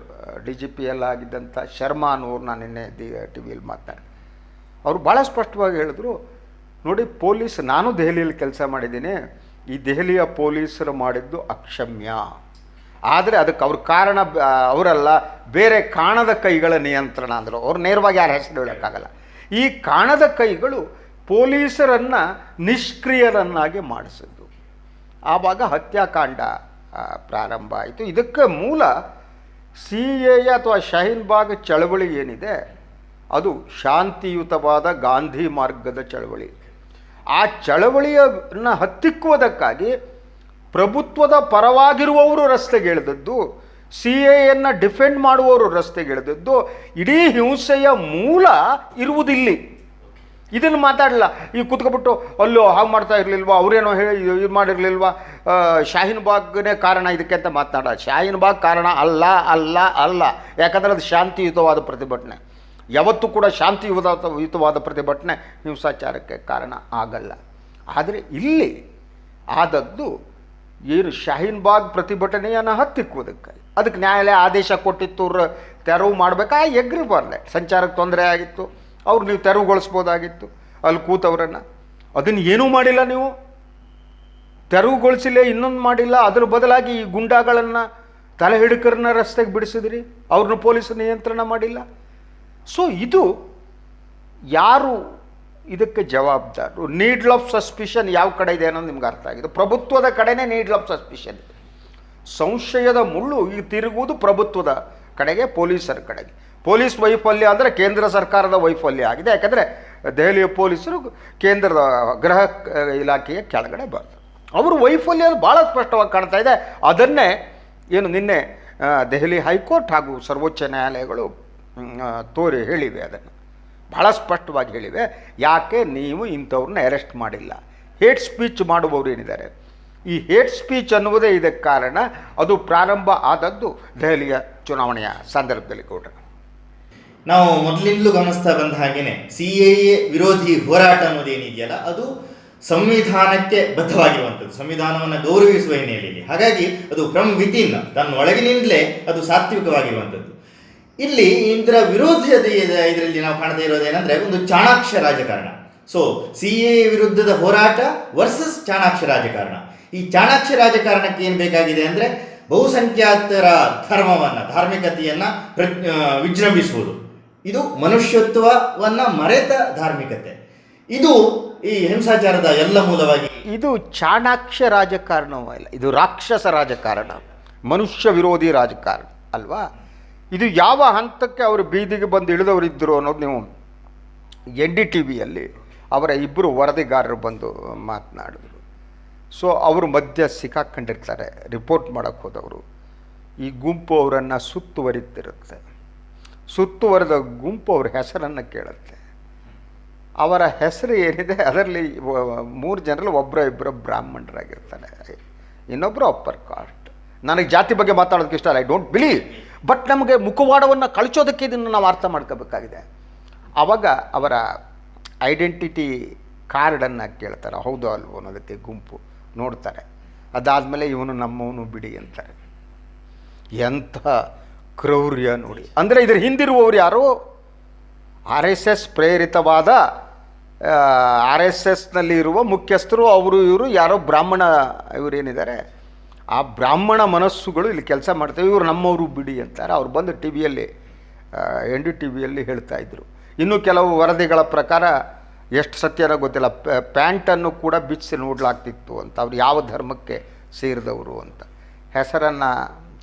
DGP ಎಲ್ಲ ಆಗಿದ್ದಂಥ ಶರ್ಮಾ ಅನ್ನೋರು, ನಾನು ನಿನ್ನೆ ಟಿ ವಿಯಲ್ಲಿ ಮಾತಾಡಿ, ಅವರು ಭಾಳ ಸ್ಪಷ್ಟವಾಗಿ ಹೇಳಿದ್ರು, ನೋಡಿ ಪೊಲೀಸ್, ನಾನು ದೆಹಲಿಯಲ್ಲಿ ಕೆಲಸ ಮಾಡಿದ್ದೀನಿ, ಈ ದೆಹಲಿಯ ಪೊಲೀಸರು ಮಾಡಿದ್ದು ಅಕ್ಷಮ್ಯ. ಆದರೆ ಅದಕ್ಕೆ ಅವ್ರ ಕಾರಣ ಅವರಲ್ಲ, ಬೇರೆ ಕಾಣದ ಕೈಗಳ ನಿಯಂತ್ರಣ ಅಂದರು. ಅವ್ರು ನೇರವಾಗಿ ಯಾರ ಹೆಸರು ಹೇಳೋಕ್ಕಾಗಲ್ಲ. ಈ ಕಾಣದ ಕೈಗಳು ಪೊಲೀಸರನ್ನು ನಿಷ್ಕ್ರಿಯರನ್ನಾಗಿ ಮಾಡಿಸಿದ್ದು. ಆವಾಗ ಹತ್ಯಾಕಾಂಡ ಪ್ರಾರಂಭ ಆಯಿತು. ಇದಕ್ಕೆ ಮೂಲ CAA ಅಥವಾ ಶಾಹೀನ್ ಬಾಗ್ ಚಳವಳಿ ಏನಿದೆ, ಅದು ಶಾಂತಿಯುತವಾದ ಗಾಂಧಿ ಮಾರ್ಗದ ಚಳವಳಿ. ಆ ಚಳವಳಿಯನ್ನು ಹತ್ತಿಕ್ಕುವುದಕ್ಕಾಗಿ ಪ್ರಭುತ್ವದ ಪರವಾಗಿರುವವರು ರಸ್ತೆಗಿಳಿದದ್ದು, CAA ಡಿಫೆಂಡ್ ಮಾಡುವವರು ರಸ್ತೆಗಿಳಿದದ್ದು. ಇಡೀ ಹಿಂಸೆಯ ಮೂಲ ಇರುವುದಿಲ್ಲಿ. ಇದನ್ನು ಮಾತಾಡಲ್ಲ. ಈಗ ಕೂತ್ಕೊಬಿಟ್ಟು ಅಲ್ಲೋ ಹಾಗೆ ಮಾಡ್ತಾ ಇರಲಿಲ್ವಾ, ಅವರೇನೋ ಹೇಳಿ ಇದು ಮಾಡಿರಲಿಲ್ವಾ, ಶಾಹೀನ್ ಬಾಗ್ನೇ ಕಾರಣ ಇದಕ್ಕೆ ಅಂತ ಮಾತನಾಡ. ಶಾಹೀನ್ ಬಾಗ್ ಕಾರಣ ಅಲ್ಲ ಅಲ್ಲ ಅಲ್ಲ. ಯಾಕಂದರೆ ಅದು ಶಾಂತಿಯುತವಾದ ಪ್ರತಿಭಟನೆ. ಯಾವತ್ತೂ ಕೂಡ ಶಾಂತಿಯುತವಾದ ಪ್ರತಿಭಟನೆ ಹಿಂಸಾಚಾರಕ್ಕೆ ಕಾರಣ ಆಗಲ್ಲ. ಆದರೆ ಇಲ್ಲಿ ಆದದ್ದು ಏನು, ಶಾಹೀನ್ ಬಾಗ್ ಪ್ರತಿಭಟನೆಯನ್ನು ಹತ್ತಿಕ್ಕುವುದಕ್ಕೆ ಅದಕ್ಕೆ ನ್ಯಾಯಾಲಯ ಆದೇಶ ಕೊಟ್ಟಿತ್ತು, ತೆರವು ಮಾಡಬೇಕಾ, ಎಗ್ರಿ ಬರಲೆ. ಸಂಚಾರಕ್ಕೆ ತೊಂದರೆ ಆಗಿತ್ತು, ಅವ್ರು ನೀವು ತೆರವುಗೊಳಿಸ್ಬೋದಾಗಿತ್ತು ಅಲ್ಲಿ ಕೂತವರನ್ನು. ಅದನ್ನು ಏನೂ ಮಾಡಿಲ್ಲ, ನೀವು ತೆರವುಗೊಳಿಸಿಲ್ಲ, ಇನ್ನೊಂದು ಮಾಡಿಲ್ಲ. ಅದರ ಬದಲಾಗಿ ಈ ಗುಂಡಾಗಳನ್ನು, ತಲೆ ಹಿಡುಕರನ್ನ ರಸ್ತೆಗೆ ಬಿಡಿಸಿದ್ರಿ, ಅವ್ರನ್ನ ಪೊಲೀಸರು ನಿಯಂತ್ರಣ ಮಾಡಿಲ್ಲ. ಸೊ ಇದು ಯಾರು ಇದಕ್ಕೆ ಜವಾಬ್ದಾರರು? ನೀಡ್ಲ್ ಆಫ್ ಸಸ್ಪಿಷನ್ ಯಾವ ಕಡೆ ಇದೆ ಅನ್ನೋದು ನಿಮ್ಗೆ ಅರ್ಥ ಆಗಿದೆ. ಪ್ರಭುತ್ವದ ಕಡೆನೇ ನೀಡ್ಲ್ ಆಫ್ ಸಸ್ಪಿಷನ್ ಇದೆ. ಸಂಶಯದ ಮುಳ್ಳು ಈಗ ತಿರುಗುವುದು ಪ್ರಭುತ್ವದ ಕಡೆಗೆ, ಪೊಲೀಸರ ಕಡೆಗೆ. ಪೊಲೀಸ್ ವೈಫಲ್ಯ ಅಂದರೆ ಕೇಂದ್ರ ಸರ್ಕಾರದ ವೈಫಲ್ಯ ಆಗಿದೆ. ಯಾಕಂದರೆ ದೆಹಲಿಯ ಪೊಲೀಸರು ಕೇಂದ್ರದ ಗೃಹ ಇಲಾಖೆಯ ಕೆಳಗಡೆ ಬರ್ತಾರೆ. ಅವರು ವೈಫಲ್ಯ ಭಾಳ ಸ್ಪಷ್ಟವಾಗಿ ಕಾಣ್ತಾ ಇದೆ. ಅದನ್ನೇ ಏನು ನಿನ್ನೆ ದೆಹಲಿ ಹೈಕೋರ್ಟ್ ಹಾಗೂ ಸರ್ವೋಚ್ಚ ನ್ಯಾಯಾಲಯಗಳು ತೋರಿ ಹೇಳಿವೆ. ಅದನ್ನು ಭಾಳ ಸ್ಪಷ್ಟವಾಗಿ ಹೇಳಿವೆ. ಯಾಕೆ ನೀವು ಇಂಥವ್ರನ್ನ ಅರೆಸ್ಟ್ ಮಾಡಿಲ್ಲ? ಹೇಟ್ ಸ್ಪೀಚ್ ಮಾಡುವವರು ಏನಿದ್ದಾರೆ, ಈ ಹೇಟ್ ಸ್ಪೀಚ್ ಅನ್ನುವುದೇ ಇದಕ್ಕೆ ಕಾರಣ. ಅದು ಪ್ರಾರಂಭ ಆದದ್ದು ದೆಹಲಿಯ ಚುನಾವಣೆಯ ಸಂದರ್ಭದಲ್ಲಿ ಕೂಡ ನಾವು ಮೊದಲಿಂದಲೂ ಗಮನಿಸ್ತಾ ಬಂದ ಹಾಗೇನೆ CAA ವಿರೋಧಿ ಹೋರಾಟ ಅನ್ನೋದೇನಿದೆಯಲ್ಲ, ಅದು ಸಂವಿಧಾನಕ್ಕೆ ಬದ್ಧವಾಗಿರುವಂಥದ್ದು, ಸಂವಿಧಾನವನ್ನು ಗೌರವಿಸುವ ಹಿನ್ನೆಲೆಯಲ್ಲಿ. ಹಾಗಾಗಿ ಅದು ಫ್ರಮ್ ವಿತಿನ್, ತನ್ನ ಒಳಗಿನಿಂದಲೇ ಅದು ಸಾತ್ವಿಕವಾಗಿರುವಂಥದ್ದು. ಇಲ್ಲಿ ಇದರ ವಿರೋಧದ ಇದರಲ್ಲಿ ನಾವು ಕಾಣದೇ ಇರೋದೇನೆಂದರೆ ಒಂದು ಚಾಣಾಕ್ಷ ರಾಜಕಾರಣ. ಸೊ CAA ವಿರುದ್ಧದ ಹೋರಾಟ ವರ್ಸಸ್ ಚಾಣಾಕ್ಷ ರಾಜಕಾರಣ. ಈ ಚಾಣಾಕ್ಷ ರಾಜಕಾರಣಕ್ಕೆ ಏನು ಬೇಕಾಗಿದೆ ಅಂದರೆ ಬಹುಸಂಖ್ಯಾತರ ಧರ್ಮವನ್ನು, ಧಾರ್ಮಿಕತೆಯನ್ನು ವಿಜೃಂಭಿಸುವುದು. ಇದು ಮನುಷ್ಯತ್ವವನ್ನು ಮರೆತ ಧಾರ್ಮಿಕತೆ. ಇದು ಈ ಹಿಂಸಾಚಾರದ ಎಲ್ಲ ಮೂಲವಾಗಿ. ಇದು ಚಾಣಾಕ್ಷ ರಾಜಕಾರಣವಲ್ಲ, ಇದು ರಾಕ್ಷಸ ರಾಜಕಾರಣ, ಮನುಷ್ಯ ವಿರೋಧಿ ರಾಜಕಾರಣ ಅಲ್ವಾ? ಇದು ಯಾವ ಹಂತಕ್ಕೆ ಅವರು ಬೀದಿಗೆ ಬಂದು ಇಳಿದವರಿದ್ದರು ಅನ್ನೋದು ನೀವು NDTVಯಲ್ಲಿ ಅವರ ಇಬ್ಬರು ವರದಿಗಾರರು ಬಂದು ಮಾತನಾಡಿದ್ರು. ಸೊ ಅವರು ಮಧ್ಯ ಸಿಕ್ಕಾಕೊಂಡಿರ್ತಾರೆ, ರಿಪೋರ್ಟ್ ಮಾಡೋಕ್ಕೆ ಹೋದವರು. ಈ ಗುಂಪು ಅವರನ್ನು ಸುತ್ತುವರಿತಿರುತ್ತೆ. ಸುತ್ತುವರೆದ ಗುಂಪು ಅವ್ರ ಹೆಸರನ್ನು ಕೇಳುತ್ತೆ. ಅವರ ಹೆಸರು ಏನಿದೆ ಅದರಲ್ಲಿ 3 ಜನರಲ್ಲಿ ಇಬ್ಬರು ಬ್ರಾಹ್ಮಣರಾಗಿರ್ತಾರೆ, ಇನ್ನೊಬ್ಬರು ಅಪ್ಪರ್ ಕಾಸ್ಟ್. ನನಗೆ ಜಾತಿ ಬಗ್ಗೆ ಮಾತಾಡೋದಕ್ಕೆ ಇಷ್ಟ ಅಲ್ಲ, ಐ ಡೋಂಟ್ ಬಿಲೀವ್. ಬಟ್ ನಮಗೆ ಮುಖವಾಡವನ್ನು ಕಳಿಸೋದಕ್ಕೆ ಇದನ್ನು ನಾವು ಅರ್ಥ ಮಾಡ್ಕೋಬೇಕಾಗಿದೆ. ಆವಾಗ ಅವರ ಐಡೆಂಟಿಟಿ ಕಾರ್ಡನ್ನು ಕೇಳ್ತಾರೆ, ಹೌದು ಅಲ್ವೋ ಅನ್ನೋದಕ್ಕೆ ಗುಂಪು ನೋಡ್ತಾರೆ. ಅದಾದಮೇಲೆ ಇವನು ನಮ್ಮವನು ಬಿಡಿ ಅಂತಾರೆ. ಎಂಥ ಕ್ರೌರ್ಯ ನೋಡಿ. ಅಂದರೆ ಇದರ ಹಿಂದಿರುವವರು ಯಾರು? ಆರ್ ಎಸ್ ಎಸ್ ಪ್ರೇರಿತವಾದ ಆರ್ ಎಸ್ ಎಸ್ನಲ್ಲಿ ಇರುವ ಮುಖ್ಯಸ್ಥರು, ಅವರು ಇವರು ಯಾರೋ ಬ್ರಾಹ್ಮಣ ಇವರೇನಿದ್ದಾರೆ ಆ ಬ್ರಾಹ್ಮಣ ಮನಸ್ಸುಗಳು ಇಲ್ಲಿ ಕೆಲಸ ಮಾಡ್ತೇವೆ, ಇವರು ನಮ್ಮವರು ಬಿಡಿ ಅಂತಾರೆ. ಅವ್ರು ಬಂದು ಟಿ ವಿಯಲ್ಲಿ NDTVಯಲ್ಲಿ ಹೇಳ್ತಾಯಿದ್ರು. ಇನ್ನು ಕೆಲವು ವರದಿಗಳ ಪ್ರಕಾರ ಎಷ್ಟು ಸತ್ಯನೋ ಗೊತ್ತಿಲ್ಲ, ಪ್ಯಾಂಟನ್ನು ಕೂಡ ಬಿಚ್ಚಿಸಿ ನೋಡಲಾಗ್ತಿತ್ತು ಅಂತ. ಅವ್ರು ಯಾವ ಧರ್ಮಕ್ಕೆ ಸೇರಿದವರು ಅಂತ ಹೆಸರನ್ನು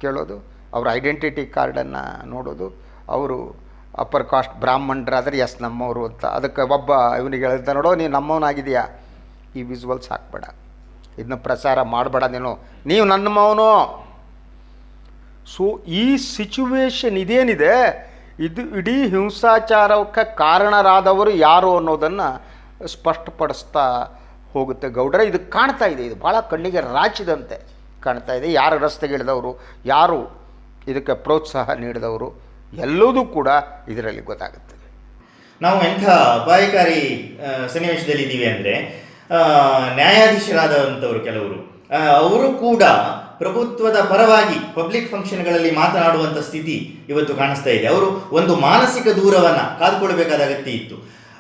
ಕೇಳೋದು, ಅವರ ಐಡೆಂಟಿಟಿ ಕಾರ್ಡನ್ನು ನೋಡೋದು, ಅವರು ಅಪ್ಪರ್ ಕಾಸ್ಟ್ ಬ್ರಾಹ್ಮಣರಾದರೆ ಎಸ್ ನಮ್ಮವರು ಅಂತ. ಅದಕ್ಕೆ ಒಬ್ಬ ಇವನಿಗೆ ಹೇಳ್ತಾ, ನೋಡೋ ನೀನು ನಮ್ಮವನಾಗಿದೆಯಾ, ಈ ವಿಜುವಲ್ಸ್ ಹಾಕ್ಬೇಡ, ಇದನ್ನ ಪ್ರಸಾರ ಮಾಡಬೇಡ, ನೀವು ನನ್ನಮ್ಮವನು. ಸೊ ಈ ಸಿಚುವೇಶನ್ ಇದೇನಿದೆ, ಇದು ಇಡೀ ಹಿಂಸಾಚಾರಕ್ಕೆ ಕಾರಣರಾದವರು ಯಾರು ಅನ್ನೋದನ್ನು ಸ್ಪಷ್ಟಪಡಿಸ್ತಾ ಹೋಗುತ್ತೆ ಗೌಡ್ರೆ. ಇದು ಕಾಣ್ತಾ ಇದೆ, ಇದು ಭಾಳ ಕಣ್ಣಿಗೆ ರಾಚಿದಂತೆ ಕಾಣ್ತಾ ಇದೆ. ಯಾರು ರಸ್ತೆಗಿಳಿದವರು, ಯಾರು ಇದಕ್ಕೆ ಪ್ರೋತ್ಸಾಹ ನೀಡಿದವರು, ಎಲ್ಲದೂ ಕೂಡ ಇದರಲ್ಲಿ ಗೊತ್ತಾಗುತ್ತೆ. ನಾವು ಎಂಥ ಅಪಾಯಕಾರಿ ಸನ್ನಿವೇಶದಲ್ಲಿ ಇದ್ದೀವಿ ಅಂದರೆ, ನ್ಯಾಯಾಧೀಶರಾದಂಥವರು ಕೆಲವರು ಅವರು ಕೂಡ ಪ್ರಭುತ್ವದ ಪರವಾಗಿ ಪಬ್ಲಿಕ್ ಫಂಕ್ಷನ್ಗಳಲ್ಲಿ ಮಾತನಾಡುವಂಥ ಸ್ಥಿತಿ ಇವತ್ತು ಕಾಣಿಸ್ತಾ ಇದೆ. ಅವರು ಒಂದು ಮಾನಸಿಕ ದೂರವನ್ನು ಕಾದುಕೊಳ್ಬೇಕಾದ ಅಗತ್ಯ ಇತ್ತು.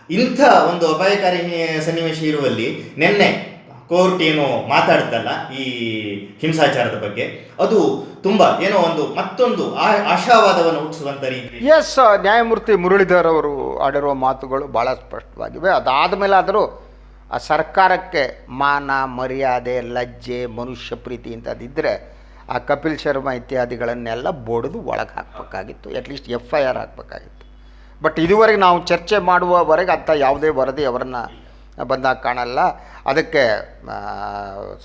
ಇಂಥ ಒಂದು ಅಪಾಯಕಾರಿ ಸನ್ನಿವೇಶ ಇರುವಲ್ಲಿ ನಿನ್ನೆ ಕೋರ್ಟ್ ಏನು ಮಾತಾಡ್ತಲ್ಲ ಈ ಹಿಂಸಾಚಾರದ ಬಗ್ಗೆ, ಅದು ತುಂಬ ಏನೋ ಒಂದು ಮತ್ತೊಂದು ಆಶಾವಾದವನ್ನು ಹುಟ್ಟಿಸುವಂಥ ರೀತಿ. ಎಸ್, ನ್ಯಾಯಮೂರ್ತಿ ಮುರಳೀಧರ್ ಅವರು ಆಡಿರುವ ಮಾತುಗಳು ಭಾಳ ಸ್ಪಷ್ಟವಾಗಿವೆ. ಅದಾದ ಮೇಲೆ ಆದರೂ ಆ ಸರ್ಕಾರಕ್ಕೆ ಮಾನ ಮರ್ಯಾದೆ ಲಜ್ಜೆ ಮನುಷ್ಯ ಪ್ರೀತಿ ಇಂಥದ್ದಿದ್ದರೆ ಆ ಕಪಿಲ್ ಶರ್ಮಾ ಇತ್ಯಾದಿಗಳನ್ನೆಲ್ಲ ಬೊಡೆದು ಒಳಗೆ ಹಾಕಬೇಕಾಗಿತ್ತು, ಅಟ್ಲೀಸ್ಟ್ FIR ಹಾಕಬೇಕಾಗಿತ್ತು. ಬಟ್ ಇದುವರೆಗೆ ನಾವು ಚರ್ಚೆ ಮಾಡುವವರೆಗೆ ಅಂಥ ಯಾವುದೇ ವರದಿ ಅವರನ್ನು ಬಂದಾಗ ಕಾಣಲ್ಲ. ಅದಕ್ಕೆ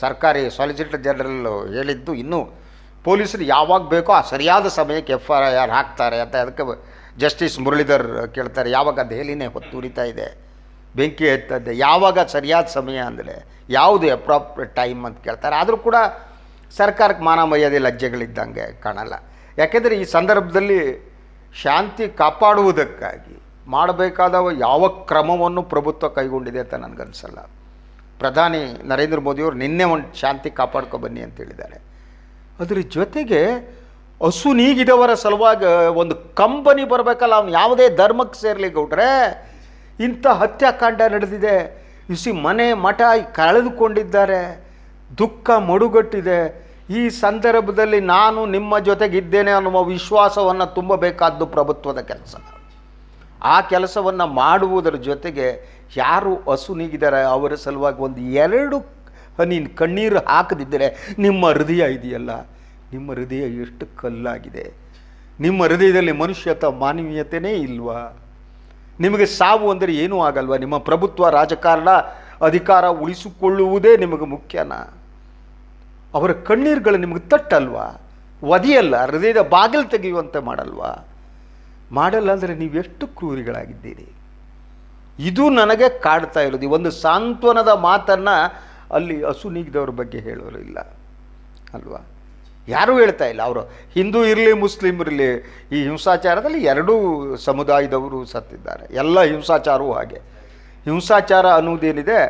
ಸರ್ಕಾರಿ ಸಾಲಿಸಿಟರ್ ಜನರಲ್ ಹೇಳಿದ್ದು, ಇನ್ನೂ ಪೊಲೀಸರು ಯಾವಾಗ ಬೇಕೋ ಆ ಸರಿಯಾದ ಸಮಯಕ್ಕೆ FIR ಹಾಕ್ತಾರೆ ಅಂತ. ಅದಕ್ಕೆ ಜಸ್ಟಿಸ್ ಮುರಳೀಧರ್ ಕೇಳ್ತಾರೆ, ಯಾವಾಗ ದೆಹಲಿನೇ ಹೊತ್ತುರಿತಾ ಇದೆ, ಬೆಂಕಿ ಎತ್ತದೆ, ಯಾವಾಗ ಸರಿಯಾದ ಸಮಯ ಅಂದರೆ ಯಾವುದು ಅಪ್ರಾಪ್ರಿಯೇಟ್ ಟೈಮ್ ಅಂತ ಕೇಳ್ತಾರೆ. ಆದರೂ ಕೂಡ ಸರ್ಕಾರಕ್ಕೆ ಮಾನ ಮರ್ಯಾದೆ ಲಜ್ಜೆಗಳಿದ್ದಂಗೆ ಕಾಣಲ್ಲ. ಯಾಕೆಂದರೆ ಈ ಸಂದರ್ಭದಲ್ಲಿ ಶಾಂತಿ ಕಾಪಾಡುವುದಕ್ಕಾಗಿ ಮಾಡಬೇಕಾದ ಯಾವ ಕ್ರಮವನ್ನು ಪ್ರಭುತ್ವ ಕೈಗೊಂಡಿದೆ ಅಂತ ನನಗನ್ಸಲ್ಲ. ಪ್ರಧಾನಿ ನರೇಂದ್ರ ಮೋದಿಯವರು ನಿನ್ನೆ ಒಂದು ಶಾಂತಿ ಕಾಪಾಡ್ಕೊ ಬನ್ನಿ ಅಂತ ಹೇಳಿದ್ದಾರೆ. ಅದರ ಜೊತೆಗೆ ಹಸು ನೀಗಿದವರ ಸಲುವಾಗಿ ಒಂದು ಕಂಪನಿ ಬರಬೇಕಲ್ಲ, ಅವನು ಯಾವುದೇ ಧರ್ಮಕ್ಕೆ ಸೇರಲಿ ಗೌಡ್ರೆ. ಇಂಥ ಹತ್ಯಾಕಾಂಡ ನಡೆದಿದೆ, ಇಸಿ ಮನೆ ಮಠ ಕಳೆದುಕೊಂಡಿದ್ದಾರೆ, ದುಃಖ ಮಡುಗಟ್ಟಿದೆ. ಈ ಸಂದರ್ಭದಲ್ಲಿ ನಾನು ನಿಮ್ಮ ಜೊತೆಗಿದ್ದೇನೆ ಅನ್ನುವ ವಿಶ್ವಾಸವನ್ನು ತುಂಬಬೇಕಾದ್ದು ಪ್ರಭುತ್ವದ ಕೆಲಸ. ಆ ಕೆಲಸವನ್ನು ಮಾಡುವುದರ ಜೊತೆಗೆ ಯಾರು ಹಸು ನೀಗಿದ್ದಾರೆ ಅವರ ಸಲುವಾಗಿ ಒಂದು 2 ಹನಿ ಕಣ್ಣೀರು ಹಾಕದಿದ್ದರೆ, ನಿಮ್ಮ ಹೃದಯ ಇದೆಯಲ್ಲ, ನಿಮ್ಮ ಹೃದಯ ಎಷ್ಟು ಕಲ್ಲಾಗಿದೆ, ನಿಮ್ಮ ಹೃದಯದಲ್ಲಿ ಮನುಷ್ಯತ ಮಾನವೀಯತೆಯೇ ಇಲ್ವಾ? ನಿಮಗೆ ಸಾವು ಅಂದರೆ ಏನೂ ಆಗಲ್ವ? ನಿಮ್ಮ ಪ್ರಭುತ್ವ ರಾಜಕಾರಣ ಅಧಿಕಾರ ಉಳಿಸಿಕೊಳ್ಳುವುದೇ ನಿಮಗೆ ಮುಖ್ಯನಾ? ಅವರ ಕಣ್ಣೀರುಗಳು ನಿಮಗೆ ತಟ್ಟಲ್ವಾ? ಒದೆಯಲ್ಲ, ಹೃದಯದ ಬಾಗಿಲು ತೆಗೆಯುವಂತೆ ಮಾಡಲ್ವಾ? ಮಾಡಲ್ಲ ಅಂದರೆ ನೀವೆಷ್ಟು ಕ್ರೂರಿಗಳಾಗಿದ್ದೀರಿ. ಇದು ನನಗೆ ಕಾಡ್ತಾ ಇರೋದು. ಒಂದು ಸಾಂತ್ವನದ ಮಾತನ್ನು ಅಲ್ಲಿ ಹಸು ನೀಗಿದವ್ರ ಬಗ್ಗೆ ಹೇಳೋರು ಇಲ್ಲ ಅಲ್ವಾ? ಯಾರೂ ಹೇಳ್ತಾ ಇಲ್ಲ. ಅವರು ಹಿಂದೂ ಇರಲಿ ಮುಸ್ಲಿಂ ಇರಲಿ, ಈ ಹಿಂಸಾಚಾರದಲ್ಲಿ 2 ಸಮುದಾಯದವರು ಸತ್ತಿದ್ದಾರೆ. ಎಲ್ಲ ಹಿಂಸಾಚಾರವೂ ಹಾಗೆ. ಹಿಂಸಾಚಾರ ಅನ್ನುವುದೇನಿದೆ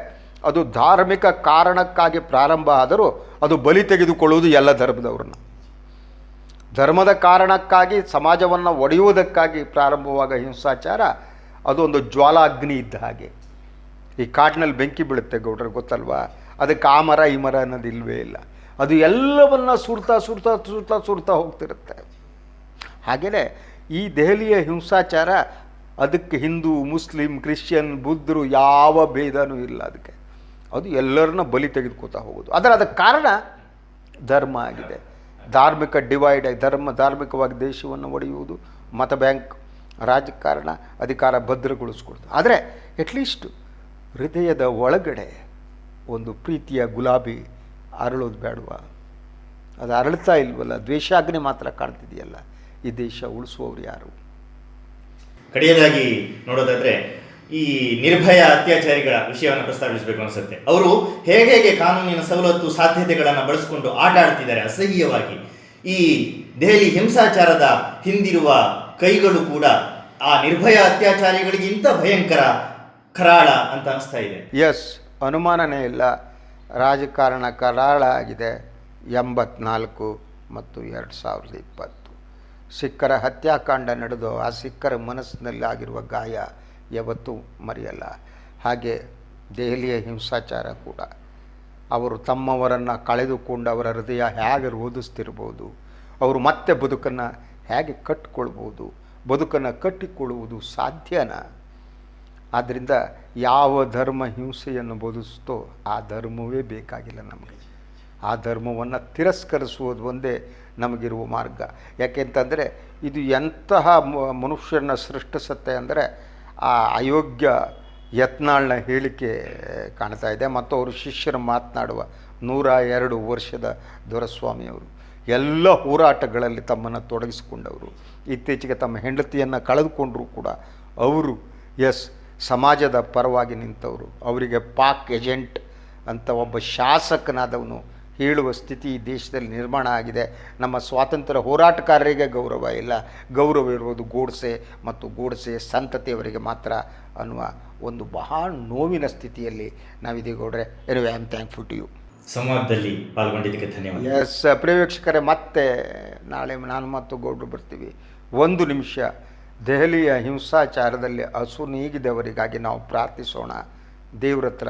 ಅದು ಧಾರ್ಮಿಕ ಕಾರಣಕ್ಕಾಗಿ ಪ್ರಾರಂಭ ಆದರೂ ಅದು ಬಲಿ ತೆಗೆದುಕೊಳ್ಳುವುದು ಎಲ್ಲ ಧರ್ಮದವ್ರನ್ನ. ಧರ್ಮದ ಕಾರಣಕ್ಕಾಗಿ ಸಮಾಜವನ್ನು ಒಡೆಯುವುದಕ್ಕಾಗಿ ಪ್ರಾರಂಭವಾಗ ಹಿಂಸಾಚಾರ ಅದೊಂದು ಜ್ವಾಲಾಗ್ನಿ ಇದ್ದ ಹಾಗೆ. ಈ ಕಾಡಿನಲ್ಲಿ ಬೆಂಕಿ ಬೀಳುತ್ತೆ ಗೌಡ್ರಿಗೆ ಗೊತ್ತಲ್ವಾ? ಅದಕ್ಕೆ ಆ ಮರ ಈ ಮರ ಅನ್ನೋದು ಇಲ್ಲವೇ ಇಲ್ಲ. ಅದು ಎಲ್ಲವನ್ನು ಸುಡ್ತಾ ಹೋಗ್ತಿರುತ್ತೆ. ಹಾಗೆಯೇ ಈ ದೆಹಲಿಯ ಹಿಂಸಾಚಾರ ಅದಕ್ಕೆ ಹಿಂದೂ ಮುಸ್ಲಿಂ ಕ್ರಿಶ್ಚಿಯನ್ ಬುದ್ಧರು ಯಾವ ಭೇದನೂ ಇಲ್ಲ. ಅದಕ್ಕೆ ಅದು ಎಲ್ಲರನ್ನ ಬಲಿ ತೆಗೆದುಕೋತಾ ಹೋಗೋದು. ಅದಕ್ಕೆ ಕಾರಣ ಧರ್ಮ ಆಗಿದೆ. ಧಾರ್ಮಿಕ ಡಿವೈಡ್, ಧಾರ್ಮಿಕವಾಗಿ ದೇಶವನ್ನು ಒಡೆಯುವುದು, ಮತ ಬ್ಯಾಂಕ್ ರಾಜಕಾರಣ, ಅಧಿಕಾರ ಭದ್ರಗೊಳಿಸ್ಕೊಡ್ತು. ಆದರೆ ಅಟ್ಲೀಸ್ಟ್ ಹೃದಯದ ಒಳಗಡೆ ಒಂದು ಪ್ರೀತಿಯ ಗುಲಾಬಿ ಅರಳೋದು ಬೇಡವಾ? ಅದು ಅರಳ್ತಾ ಇಲ್ವಲ್ಲ, ದ್ವೇಷಾಗ್ನಿ ಮಾತ್ರ ಕಾಣ್ತಿದೆಯಲ್ಲ. ಈ ದೇಶ ಉಳಿಸುವವರು ಯಾರು? ಕಡೆಯದಾಗಿ ನೋಡೋದಾದ್ರೆ ಈ ನಿರ್ಭಯ ಅತ್ಯಾಚಾರಿಗಳ ವಿಷಯವನ್ನು ಪ್ರಸ್ತಾಪಿಸಬೇಕು ಅನಿಸುತ್ತೆ. ಅವರು ಹೇಗೆ ಕಾನೂನಿನ ಸವಲತ್ತು ಸಾಧ್ಯತೆಗಳನ್ನು ಬಳಸಿಕೊಂಡು ಆಟ ಆಡ್ತಿದ್ದಾರೆ ಅಸಹ್ಯವಾಗಿ. ಈ ದೆಹಲಿ ಹಿಂಸಾಚಾರದ ಹಿಂದಿರುವ ಕೈಗಳು ಕೂಡ ಆ ನಿರ್ಭಯ ಅತ್ಯಾಚಾರಿಗಳಿಗಿಂತ ಭಯಂಕರ ಕರಾಳ ಅಂತ ಅನಿಸ್ತಾ ಇದೆ. ಎಸ್, ಅನುಮಾನನೇ ಇಲ್ಲ. ರಾಜಕಾರಣ ಕರಾಳ ಆಗಿದೆ. 84 ಮತ್ತು 2020 ಸಿಖ್ಖರ ಹತ್ಯಾಕಾಂಡ ನಡೆದು ಆ ಸಿಖ್ಖರ ಮನಸ್ಸಿನಲ್ಲಿ ಆಗಿರುವ ಗಾಯ ಯಾವತ್ತೂ ಮರೆಯಲ್ಲ. ಹಾಗೆ ದೆಹಲಿಯ ಹಿಂಸಾಚಾರ ಕೂಡ. ಅವರು ತಮ್ಮವರನ್ನು ಕಳೆದುಕೊಂಡು ಅವರ ಹೃದಯ ಹೇಗೆ ರೋಧಿಸ್ತಿರ್ಬೋದು, ಅವರು ಮತ್ತೆ ಬದುಕನ್ನು ಹೇಗೆ ಕಟ್ಟಿಕೊಳ್ಬೋದು, ಬದುಕನ್ನು ಕಟ್ಟಿಕೊಳ್ಳುವುದು ಸಾಧ್ಯನಾ? ಆದ್ದರಿಂದ ಯಾವ ಧರ್ಮ ಹಿಂಸೆಯನ್ನು ಬೋಧಿಸ್ತೋ ಆ ಧರ್ಮವೇ ಬೇಕಾಗಿಲ್ಲ ನಮಗೆ. ಆ ಧರ್ಮವನ್ನು ತಿರಸ್ಕರಿಸುವುದು ಒಂದೇ ನಮಗಿರುವ ಮಾರ್ಗ. ಯಾಕೆಂತಂದರೆ ಇದು ಎಂತಹ ಮನುಷ್ಯನ ಸೃಷ್ಟಿಸುತ್ತೆ ಅಂದರೆ ಆ ಅಯೋಗ್ಯ ಯತ್ನಾಳ್ನ ಹೇಳಿಕೆ ಕಾಣ್ತಾ ಇದೆ. ಮತ್ತು ಅವರು ಶಿಷ್ಯರು ಮಾತನಾಡುವ 102 ವರ್ಷದ ದೊರೆಸ್ವಾಮಿಯವರು ಎಲ್ಲ ಹೋರಾಟಗಳಲ್ಲಿ ತಮ್ಮನ್ನು ತೊಡಗಿಸಿಕೊಂಡವರು. ಇತ್ತೀಚೆಗೆ ತಮ್ಮ ಹೆಂಡತಿಯನ್ನು ಕಳೆದುಕೊಂಡರೂ ಕೂಡ ಅವರು ಸಮಾಜದ ಪರವಾಗಿ ನಿಂತವರು. ಅವರಿಗೆ ಪಾಕ್ ಏಜೆಂಟ್ ಅಂತ ಒಬ್ಬ ಶಾಸಕನಾದವನು ಹೇಳುವ ಸ್ಥಿತಿ ಈ ದೇಶದಲ್ಲಿ ನಿರ್ಮಾಣ ಆಗಿದೆ. ನಮ್ಮ ಸ್ವಾತಂತ್ರ್ಯ ಹೋರಾಟಗಾರರಿಗೆ ಗೌರವ ಇಲ್ಲ, ಗೌರವ ಇರುವುದು ಗೋಡ್ಸೆ ಮತ್ತು ಗೋಡ್ಸೆ ಸಂತತಿಯವರಿಗೆ ಮಾತ್ರ ಅನ್ನುವ ಒಂದು ಬಹಳ ನೋವಿನ ಸ್ಥಿತಿಯಲ್ಲಿ ನಾವಿದ್ದೀವಿ ಗೌಡ್ರೆ. Anyway, I am thankful to you. ಸಂವಾದದಲ್ಲಿ ಪಾಲ್ಗೊಂಡಿದ್ದಕ್ಕೆ ಧನ್ಯವಾದ. ಪ್ರಿಯ ವೀಕ್ಷಕರೇ, ಮತ್ತೆ ನಾಳೆ ನಾನು ಮತ್ತು ಗೌಡ್ರು ಬರ್ತೀವಿ. 1 ನಿಮಿಷ ದೆಹಲಿಯ ಹಿಂಸಾಚಾರದಲ್ಲಿ ನೀಗಿದವರಿಗಾಗಿ ನಾವು ಪ್ರಾರ್ಥಿಸೋಣ, ದೇವ್ರ ಹತ್ರ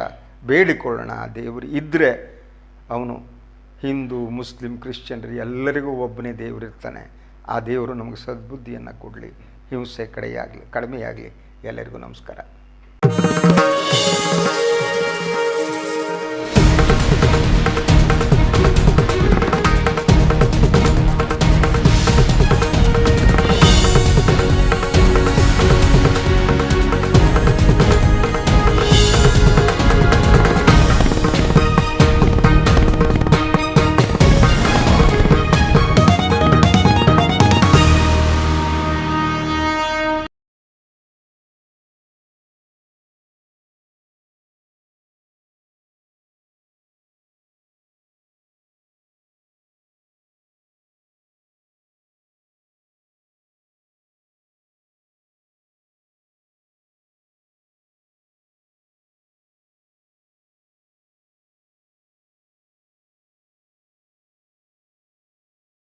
ಬೇಡಿಕೊಳ್ಳೋಣ. ದೇವರು ಇದ್ದರೆ ಅವನು ಹಿಂದೂ, ಮುಸ್ಲಿಂ, ಕ್ರಿಶ್ಚಿಯನ್ರು ಎಲ್ಲರಿಗೂ ಒಬ್ಬನೇ ದೇವರಿರ್ತಾನೆ. ಆ ದೇವರು ನಮಗೆ ಸದ್ಬುದ್ಧಿಯನ್ನು ಕೊಡಲಿ, ಹಿಂಸೆ ಕಡಿಮೆಯಾಗಲಿ. ಎಲ್ಲರಿಗೂ ನಮಸ್ಕಾರ.